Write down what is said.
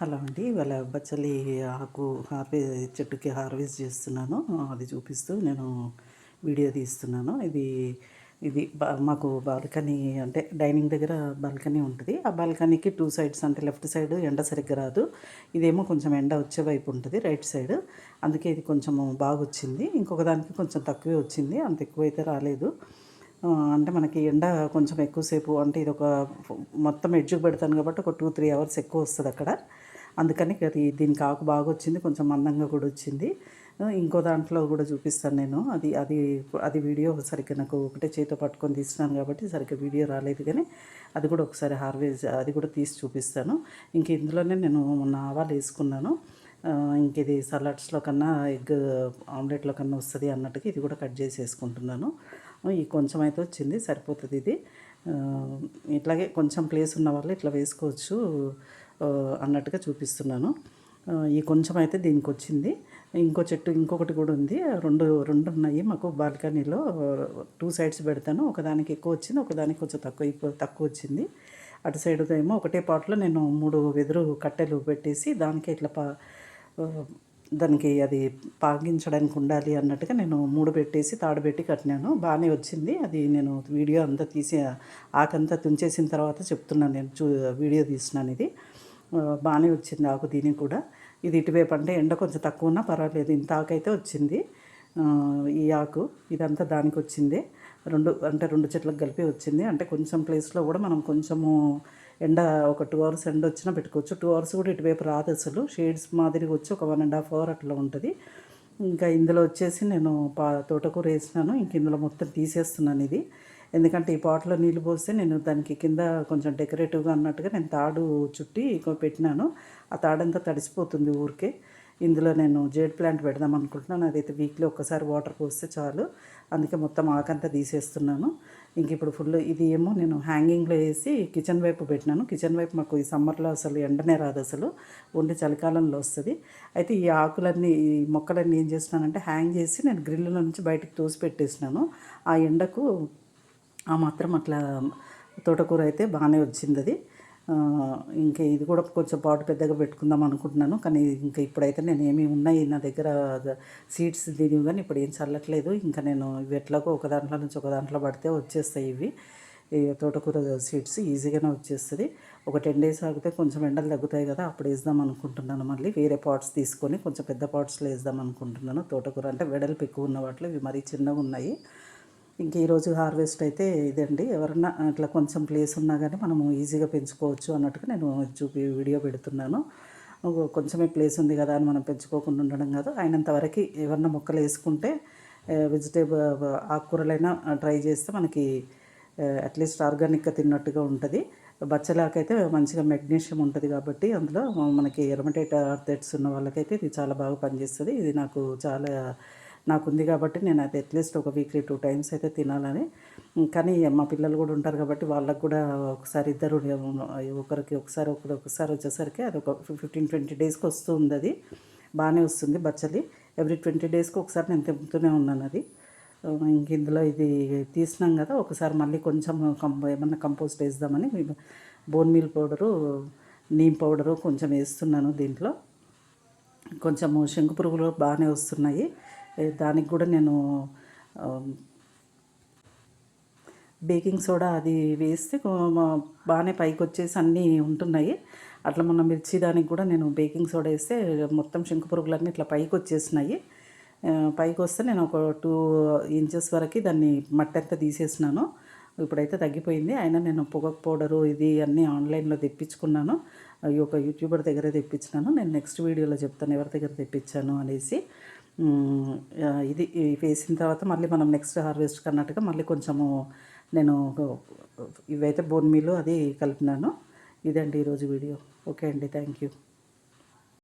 Hello అండి. ఇవాళ బచ్చలి ఆకు చెట్టుకి హార్వెస్ట్ చేస్తున్నాను. అది చూపిస్తూ నేను వీడియో తీస్తున్నాను. మాకు బాల్కనీ అంటే డైనింగ్ దగ్గర బాల్కనీ ఉంటుంది. ఆ బాల్కనీకి 2 సైడ్స్ అంటే లెఫ్ట్ సైడ్ ఎండ సరిగ్గా రాదు. ఇదేమో కొంచెం ఎండ వచ్చే వైపు ఉంటుంది రైట్ సైడ్. అందుకే ఇది కొంచెం బాగా వచ్చింది. ఇంకొక దానికి కొంచెం తక్కువే వచ్చింది. అంత ఎక్కువైతే రాలేదు. అంటే మనకి ఎండ కొంచెం ఎక్కువసేపు అంటే ఇదొక మొత్తం ఎడ్జ్‌కి పెడతాను కాబట్టి ఒక 2, 3 అవర్స్ ఎక్కువ వస్తది అక్కడ. అందుకని దీనికి ఆకు బాగా వచ్చింది. కొంచెం మందంగా కూడా వచ్చింది. ఇంకో దాంట్లో కూడా చూపిస్తాను నేను. అది అది అది వీడియో సరిగ్గా నాకు ఒకటే చేతితో పట్టుకొని తీస్తున్నాను కాబట్టి సరిగ్గా వీడియో రాలేదు కానీ అది కూడా ఒకసారి అది కూడా తీసి చూపిస్తాను. ఇంక ఇందులోనే నేను మొన్న ఆవాలు వేసుకున్నాను. ఇంక ఇది సలాడ్స్లో కన్నా ఎగ్ ఆమ్లెట్లో కన్నా వస్తుంది అన్నట్టుగా ఇది కూడా కట్ చేసి వేసుకుంటున్నాను. ఈ కొంచెం అయితే వచ్చింది, సరిపోతుంది ఇది. ఇట్లాగే కొంచెం ప్లేస్ ఉన్న వాళ్ళు ఇట్లా వేసుకోవచ్చు అన్నట్టుగా చూపిస్తున్నాను. ఈ కొంచెం అయితే దీనికి వచ్చింది. ఇంకో చెట్టు ఇంకొకటి కూడా ఉంది. రెండు రెండు ఉన్నాయి మాకు బాల్కనీలో. 2 సైడ్స్ పెడతాను. ఒకదానికి ఎక్కువ వచ్చింది, ఒకదానికి కొంచెం తక్కువ వచ్చింది. అటు సైడ్ ఏమో ఒకటే పాట్లో నేను 3 వెదురు కట్టెలు పెట్టేసి దానికి ఇట్లా దానికి అది పాగించడానికి ఉండాలి అన్నట్టుగా నేను 3 పెట్టేసి తాడు పెట్టి కట్టినాను. బాగానే వచ్చింది. అది నేను వీడియో అంతా తీసి ఆకంతా తుంచేసిన తర్వాత చెప్తున్నాను. నేను వీడియో తీసినాను ఇది. బాగానే వచ్చింది ఆకు దీనికి కూడా. ఇది ఇటువైపు అంటే ఎండ కొంచెం తక్కువ ఉన్నా పర్వాలేదు. ఇంత ఆకైతే వచ్చింది. ఈ ఆకు ఇదంతా దానికి వచ్చింది. రెండు చెట్లకు కలిపి వచ్చింది. అంటే కొంచెం ప్లేస్లో కూడా మనం కొంచెము ఎండ ఒక 2 అవర్స్ ఎండ వచ్చినా పెట్టుకోవచ్చు. 2 అవర్స్ కూడా ఇటువైపు రాదు అసలు. షేడ్స్ మాదిరిగా వచ్చి ఒక 1.5 అవర్ అట్లా ఉంటుంది. ఇంకా ఇందులో వచ్చేసి నేను తోటకూర వేసినాను. ఇంక ఇందులో మొత్తం తీసేస్తున్నాను ఇది. ఎందుకంటే ఈ పాట్లో నీళ్ళు పోస్తే నేను దానికి కింద కొంచెం డెకరేటివ్గా అన్నట్టుగా నేను తాడు చుట్టి పెట్టినాను. ఆ తాడంతా తడిసిపోతుంది ఊరికే. ఇందులో నేను జేడ్ ప్లాంట్ పెడదాం అనుకుంటున్నాను. అదైతే వీక్లీ ఒక్కసారి వాటర్ పోస్తే చాలు. అందుకే మొత్తం ఆకంతా తీసేస్తున్నాను. ఇంక ఇప్పుడు ఫుల్ ఇది ఏమో నేను హ్యాంగింగ్లో వేసి కిచెన్ వైపు పెట్టినాను. కిచెన్ వైపు మాకు ఈ సమ్మర్లో అసలు ఎండనే రాదు అసలు. ఓన్లీ చలికాలంలో వస్తుంది. అయితే ఈ ఆకులన్నీ ఈ మొక్కలన్నీ ఏం చేస్తున్నానంటే హ్యాంగ్ చేసి నేను గ్రిల్లో నుంచి బయటకు తోసి పెట్టేసినాను. ఆ ఎండకు ఆ మాత్రం అట్లా తోటకూర అయితే బాగానే వచ్చింది అది. ఇంకా ఇది కూడా కొంచెం పాటు పెద్దగా పెట్టుకుందాం అనుకుంటున్నాను. కానీ ఇంకా ఇప్పుడైతే నేను ఏమి ఉన్నాయి నా దగ్గర సీడ్స్ తినివి కానీ ఇప్పుడు ఏం చల్లట్లేదు. ఇంకా నేను ఇవి ఎట్లాగో ఒక దాంట్లో నుంచి ఒక దాంట్లో పడితే వచ్చేస్తాయి ఇవి. ఈ తోటకూర సీడ్స్ ఈజీగానే వచ్చేస్తుంది. ఒక 10 days ఆగితే కొంచెం ఎండలు తగ్గుతాయి కదా, అప్పుడు వేద్దాం అనుకుంటున్నాను. మళ్ళీ వేరే పాట్స్ తీసుకొని కొంచెం పెద్ద పాట్స్లో వేద్దాం అనుకుంటున్నాను. తోటకూర అంటే వెడల్పు ఎక్కువ ఉన్న వాటిలో ఇవి మరీ చిన్నగా ఉన్నాయి. ఇంక ఈరోజు హార్వెస్ట్ అయితే ఇదండి. ఎవరన్నా అట్లా కొంచెం ప్లేస్ ఉన్నా కానీ మనము ఈజీగా పెంచుకోవచ్చు అన్నట్టుగా నేను వీడియో పెడుతున్నాను. కొంచెమే ప్లేస్ ఉంది కదా అని మనం పెంచుకోకుండా ఉండడం కాదు. అయినంత వరకు ఎవరన్నా మొక్కలు వేసుకుంటే ఆకుకూరలైనా ట్రై చేస్తే మనకి అట్లీస్ట్ ఆర్గానిక్గా తిన్నట్టుగా ఉంటుంది. బచ్చలాకైతే మంచిగా మెగ్నీషియం ఉంటుంది కాబట్టి అందులో మనకి ఎర్రమటేట ఆర్థరైటిస్ ఉన్న వాళ్ళకైతే ఇది చాలా బాగా పనిచేస్తుంది. ఇది నాకుంది కాబట్టి నేను అది అట్లీస్ట్ ఒక వీక్లీ 2 times అయితే తినాలని. కానీ మా పిల్లలు కూడా ఉంటారు కాబట్టి వాళ్ళకు కూడా ఒకసారి ఇద్దరు ఒకరికి ఒకసారి వచ్చేసరికి అది ఒక 15-20 daysకి వస్తుంది. అది బాగానే వస్తుంది బచ్చలి. ఎవ్రీ 20 daysకి ఒకసారి నేను తెంపుతూనే ఉన్నాను అది. ఇంక ఇందులో ఇది తీసినాం కదా, ఒకసారి మళ్ళీ కొంచెం ఏమన్నా కంపోస్ట్ వేద్దామని bone meal powder, neem powder కొంచెం వేస్తున్నాను దీంట్లో. కొంచెము శంకు పురుగులు బాగానే వస్తున్నాయి. దానికి కూడా నేను బేకింగ్ సోడా అది వేస్తే బాగానే పైకి వచ్చేసి అన్నీ ఉంటున్నాయి. అట్లా మొన్న మిర్చి దానికి కూడా నేను బేకింగ్ సోడా వేస్తే మొత్తం శంకు పురుగులన్నీ ఇట్లా పైకి వచ్చేసినాయి. పైకి వస్తే నేను ఒక 2 inches వరకు దాన్ని మట్టి అంతా తీసేసినాను. ఇప్పుడైతే తగ్గిపోయింది. అయినా నేను పొగకు పౌడరు ఇది అన్నీ ఆన్లైన్లో తెప్పించుకున్నాను. ఒక యూట్యూబర్ దగ్గర తెప్పించినాను. నేను నెక్స్ట్ వీడియోలో చెప్తాను ఎవరి దగ్గర తెప్పించాను అనేసి. ఇది వేసిన తర్వాత మళ్ళీ మనం నెక్స్ట్ హార్వెస్ట్ అన్నట్టుగా మళ్ళీ కొంచెము నేను ఇవైతే బోన్ మీల్ అది కలిపినాను. ఇదండి ఈరోజు వీడియో. ఓకే అండి, థ్యాంక్ యూ.